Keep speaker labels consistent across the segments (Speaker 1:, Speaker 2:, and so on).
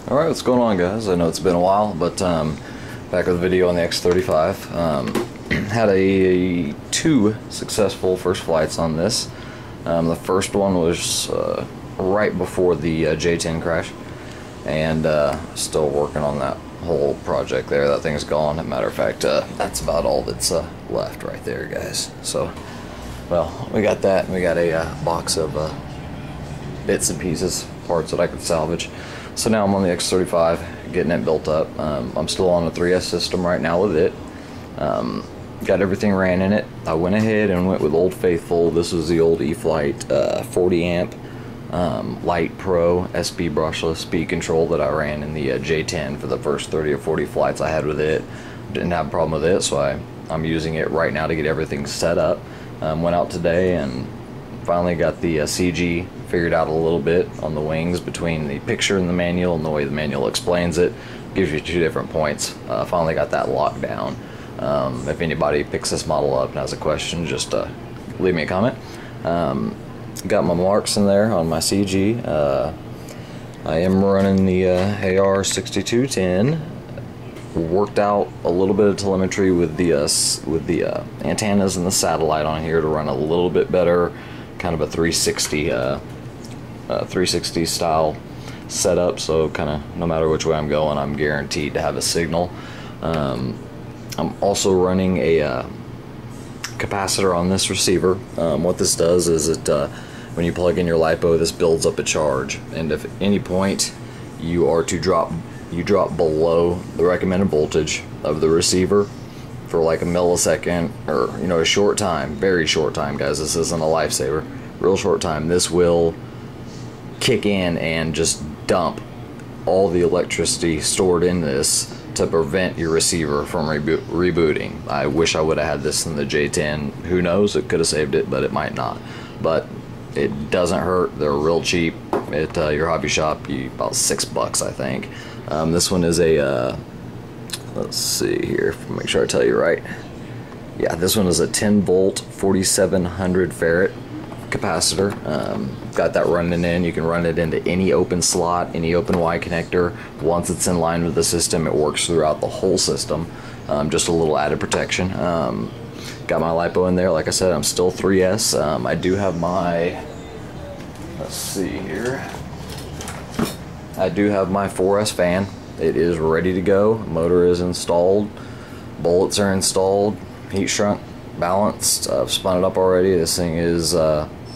Speaker 1: Alright, what's going on, guys? I know it's been a while, but back with a video on the X-35. Had two successful first flights on this. The first one was right before the J10 crash, and still working on that whole project there. That thing's gone. As a matter of fact, that's about all that's left right there, guys. So, well, we got that, and we got a box of bits and pieces, parts that I could salvage. So now I'm on the X-35, getting it built up. I'm still on a 3S system right now with it. Got everything ran in it. I went ahead and went with Old Faithful. This was the old E-flite 40 amp Light Pro SP brushless speed control that I ran in the J10 for the first 30 or 40 flights I had with it. Didn't have a problem with it, so I'm using it right now to get everything set up. Went out today and finally got the CG figured out a little bit on the wings between the picture and the manual, and the way the manual explains it gives you two different points. Finally got that locked down. If anybody picks this model up and has a question, just leave me a comment. Got my marks in there on my CG. I am running the AR6210. Worked out a little bit of telemetry with the antennas and the satellite on here to run a little bit better, kind of a 360 style setup. So kind of no matter which way I'm going, I'm guaranteed to have a signal. I'm also running a capacitor on this receiver. What this does is it when you plug in your LiPo, this builds up a charge, and if at any point you are to drop below the recommended voltage of the receiver for like a millisecond, or a short time, very short time, guys, this isn't a lifesaver, real short time, this will kick in and just dump all the electricity stored in this to prevent your receiver from rebooting. I wish I would have had this in the J10. Who knows, it could have saved it, but it might not. But it doesn't hurt. They're real cheap at your hobby shop. About $6, I think. This one is a let's see here, make sure I tell you right. Yeah, this one is a 10 volt 4700 farad capacitor. Got that running in. You can run it into any open slot, any open Y connector. Once it's in line with the system, it works throughout the whole system. Just a little added protection. Got my LiPo in there. Like I said, I'm still 3S. I do have my, let's see here, I do have my 4S fan. It is ready to go. Motor is installed, bullets are installed, heat shrunk, balanced. I've spun it up already. This thing is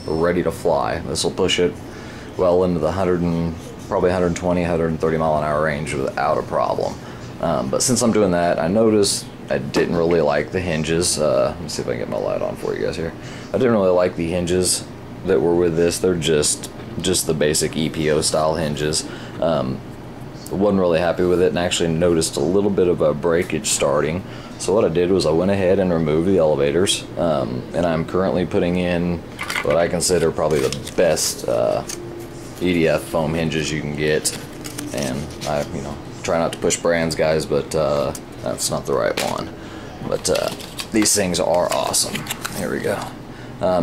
Speaker 1: ready to fly. This will push it well into the probably 120, 130 mile an hour range without a problem. But since I'm doing that, I noticed I didn't really like the hinges. Let me see if I can get my light on for you guys here. I didn't really like the hinges that were with this. They're just the basic EPO style hinges. Wasn't really happy with it, and actually noticed a little bit of a breakage starting. So what I did was I went ahead and removed the elevators, and I'm currently putting in what I consider probably the best EDF foam hinges you can get. And I try not to push brands, guys, but that's not the right one. But these things are awesome. Here we go.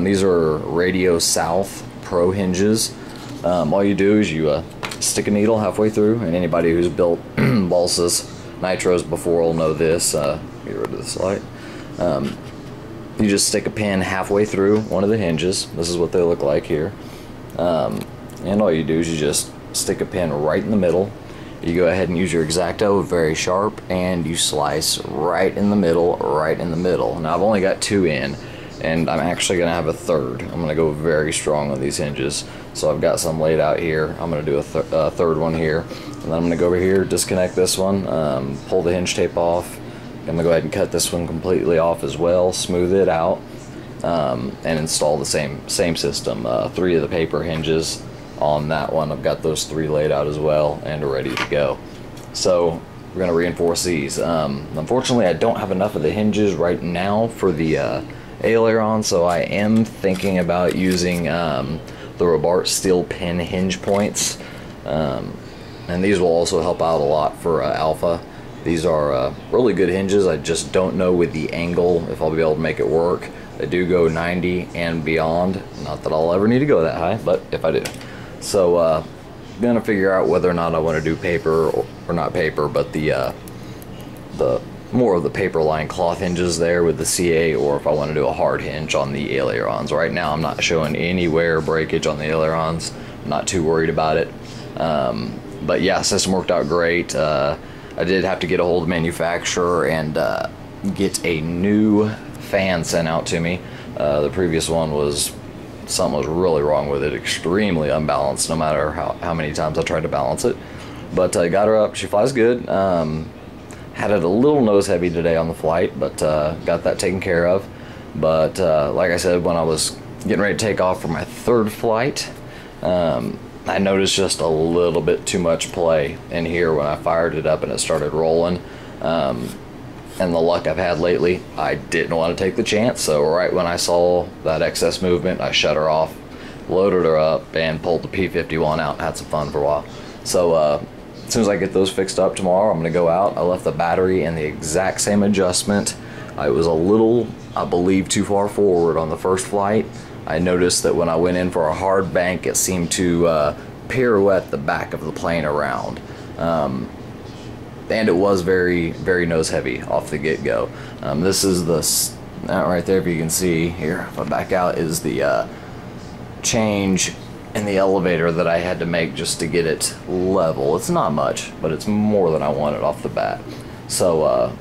Speaker 1: These are Radio South Pro hinges. All you do is you stick a needle halfway through, and anybody who's built balsas, nitros before will know this. Get rid of this light. You just stick a pin halfway through one of the hinges. This is what they look like here. And all you do is you just stick a pin right in the middle. You go ahead and use your X-Acto, very sharp, and you slice right in the middle, right in the middle. Now I've only got two in, and I'm actually going to have a third. I'm going to go very strong on these hinges. So I've got some laid out here. I'm going to do a third one here. And then I'm going to go over here, disconnect this one, pull the hinge tape off. I'm going to go ahead and cut this one completely off as well, smooth it out, and install the same system. 3 of the paper hinges on that one. I've got those 3 laid out as well and ready to go. So we're going to reinforce these. Unfortunately, I don't have enough of the hinges right now for the aileron, so I am thinking about using the Robart steel pin hinge points, and these will also help out a lot for Alpha. These are really good hinges. I just don't know with the angle if I'll be able to make it work. They do go 90 and beyond. Not that I'll ever need to go that high, but if I do. So gonna figure out whether or not I want to do paper or not paper, but the more of the paper line cloth hinges there with the CA, or if I want to do a hard hinge on the ailerons. Right now I'm not showing any wear breakage on the ailerons. I'm not too worried about it. But yeah, system worked out great. I did have to get a hold of the manufacturer and get a new fan sent out to me. The previous one was, something was really wrong with it, extremely unbalanced no matter how many times I tried to balance it. But I got her up, she flies good. Had it a little nose heavy today on the flight, but got that taken care of. But like I said, when I was getting ready to take off for my third flight, I noticed just a little bit too much play in here when I fired it up and it started rolling. And the luck I've had lately, I didn't want to take the chance, so right when I saw that excess movement, I shut her off, loaded her up, and pulled the P51 out and had some fun for a while. So as soon as I get those fixed up tomorrow, I'm going to go out. I left the battery in the exact same adjustment. I was a little, I believe, too far forward on the first flight. I noticed that when I went in for a hard bank, it seemed to pirouette the back of the plane around. And it was very, very nose heavy off the get-go. This is the, right there, if you can see here, if I back out, is the change in the elevator that I had to make just to get it level. It's not much, but it's more than I wanted off the bat. So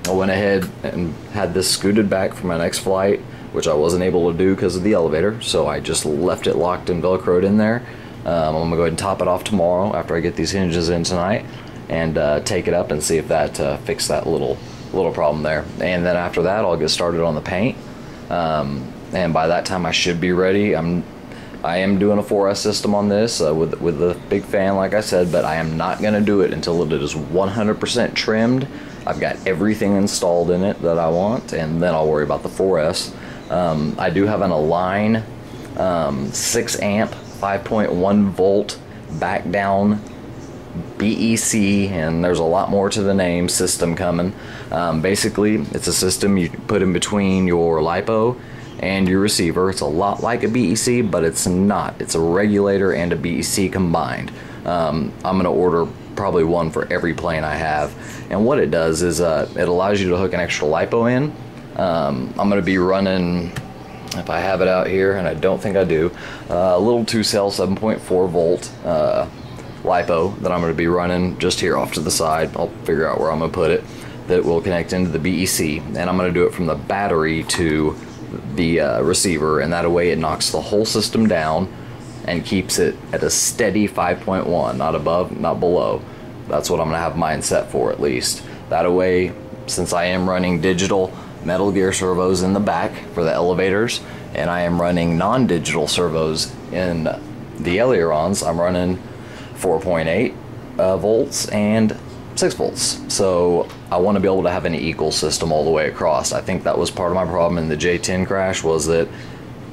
Speaker 1: I went ahead and had this scooted back for my next flight, which I wasn't able to do because of the elevator, so I just left it locked and velcroed in there. I'm gonna go ahead and top it off tomorrow after I get these hinges in tonight, and take it up and see if that fixed that little problem there. And then after that, I'll get started on the paint, and by that time I should be ready. I am doing a 4S system on this with the big fan, like I said, but I am not going to do it until it is 100% trimmed. I've got everything installed in it that I want, and then I'll worry about the 4S. I do have an Align 6 amp 5.1 volt back down BEC, and there's a lot more to the name, system coming. Basically, it's a system you put in between your LiPo and your receiver. It's a lot like a BEC, but it's not. It's a regulator and a BEC combined. I'm going to order probably one for every plane I have, and what it does is it allows you to hook an extra LiPo in. I'm going to be running, if I have it out here, and I don't think I do, a little 2-cell 7.4 volt LiPo that I'm going to be running just here off to the side. I'll figure out where I'm going to put it, that will connect into the BEC, and I'm going to do it from the battery to the receiver, and that way it knocks the whole system down and keeps it at a steady 5.1, not above, not below. That's what I'm going to have mine set for, at least. That way, since I am running digital metal gear servos in the back for the elevators, and I am running non-digital servos in the ailerons, I'm running 4.8 volts and 6 volts. So I want to be able to have an equal system all the way across. I think that was part of my problem in the J10 crash, was that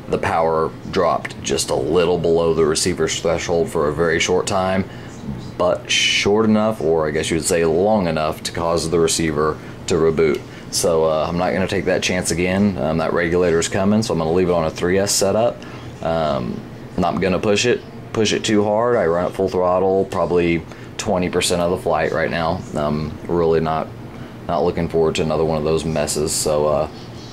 Speaker 1: the power dropped just a little below the receiver's threshold for a very short time, but short enough, or I guess you would say long enough, to cause the receiver to reboot. So I'm not going to take that chance again. That regulator is coming, so I'm going to leave it on a 3S setup. Not going to push it too hard. I run it full throttle, probably 20% of the flight right now. I'm really not looking forward to another one of those messes. So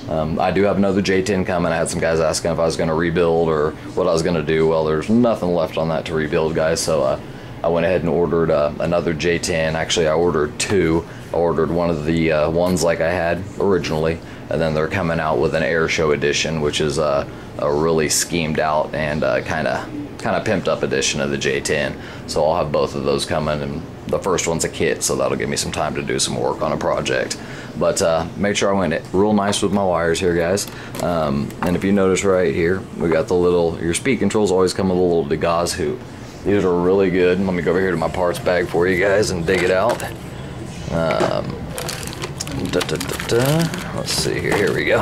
Speaker 1: I do have another J10 coming. I had some guys asking if I was going to rebuild or what I was going to do. Well, there's nothing left on that to rebuild, guys. So I went ahead and ordered another J10. Actually, I ordered 2. I ordered one of the ones like I had originally, and then they're coming out with an air show edition, which is a really schemed out and kind of pimped up edition of the J10. So I'll have both of those coming, and the first one's a kit, so that'll give me some time to do some work on a project. But make sure I went real nice with my wires here, guys. And if you notice right here, we got the little, your speed controls always come with a little Degas hoop. These are really good. Let me go over here to my parts bag for you guys and dig it out. Let's see here we go.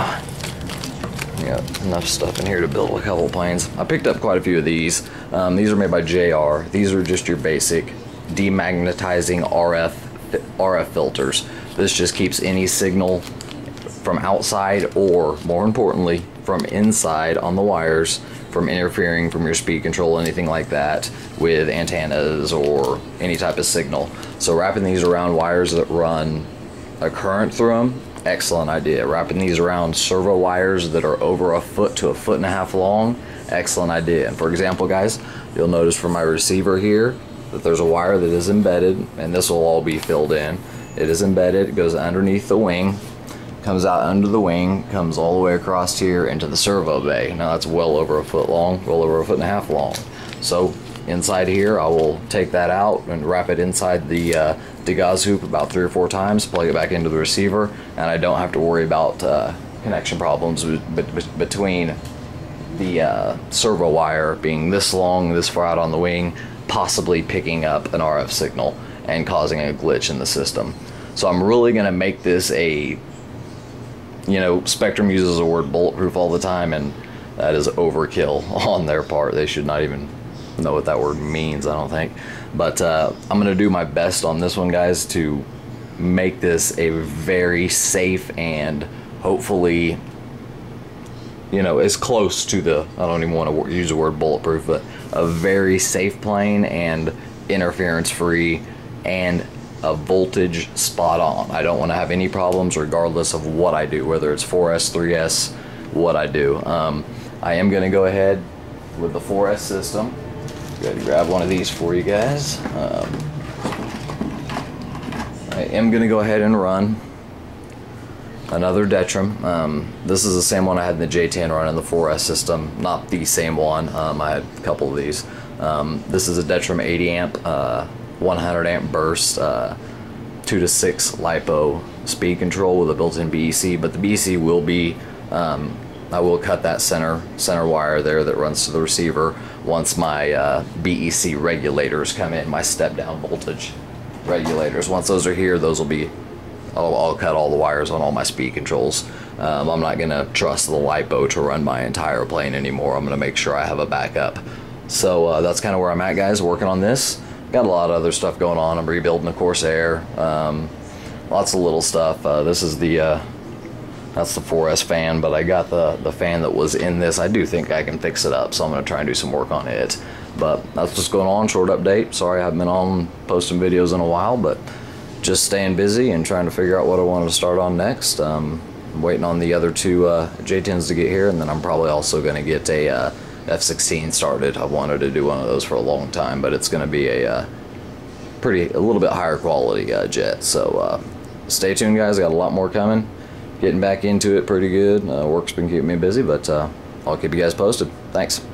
Speaker 1: Got enough stuff in here to build a couple planes. I picked up quite a few of these. These are made by JR. These are just your basic demagnetizing RF filters. This just keeps any signal from outside, or more importantly from inside on the wires, from interfering from your speed control, anything like that, with antennas or any type of signal. So wrapping these around wires that run a current through them, excellent idea. Wrapping these around servo wires that are over 1 foot to 1.5 feet long, excellent idea. And for example, guys, you'll notice from my receiver here that there's a wire that is embedded, and this will all be filled in. It is embedded, it goes underneath the wing, comes out under the wing, comes all the way across here into the servo bay. Now that's well over 1 foot long, well over 1.5 feet long. So inside here, I will take that out and wrap it inside the gauze hoop about 3 or 4 times, plug it back into the receiver, and I don't have to worry about connection problems between the servo wire being this long, this far out on the wing, possibly picking up an RF signal and causing a glitch in the system. So I'm really going to make this a, you know, Spectrum uses the word bulletproof all the time, and that is overkill on their part. They should not even know what that word means, I don't think. But I'm going to do my best on this one, guys, to make this a very safe and hopefully, you know, as close to the, I don't even want to use the word bulletproof, but a very safe plane and interference free and a voltage spot on. I don't want to have any problems regardless of what I do, whether it's 4S, 3S, what I do. I am going to go ahead with the 4S system. Go ahead and grab one of these for you guys. I am going to go ahead and run another Detrim. This is the same one I had in the J10 run in the 4S system, not the same one. I had a couple of these. This is a Detrim 80 amp, 100 amp burst, 2 to 6 LiPo speed control with a built-in BEC, but the BEC will be, I will cut that center wire there that runs to the receiver once my BEC regulators come in, my step-down voltage regulators. Once those are here, those will be, I'll cut all the wires on all my speed controls. I'm not going to trust the LiPo to run my entire plane anymore. I'm going to make sure I have a backup. So that's kind of where I'm at, guys, working on this. Got a lot of other stuff going on. I'm rebuilding the Corsair. Lots of little stuff. This is the that's the 4S fan, but I got the fan that was in this. I do think I can fix it up, so I'm going to try and do some work on it. But that's what's going on. Short update. Sorry I haven't been on posting videos in a while, but just staying busy and trying to figure out what I wanted to start on next. I'm waiting on the other 2 J10s to get here, and then I'm probably also going to get a F-16 started. I've wanted to do one of those for a long time, but it's going to be a little bit higher quality jet. So stay tuned, guys. I got a lot more coming. Getting back into it pretty good. Work's been keeping me busy, but I'll keep you guys posted. Thanks.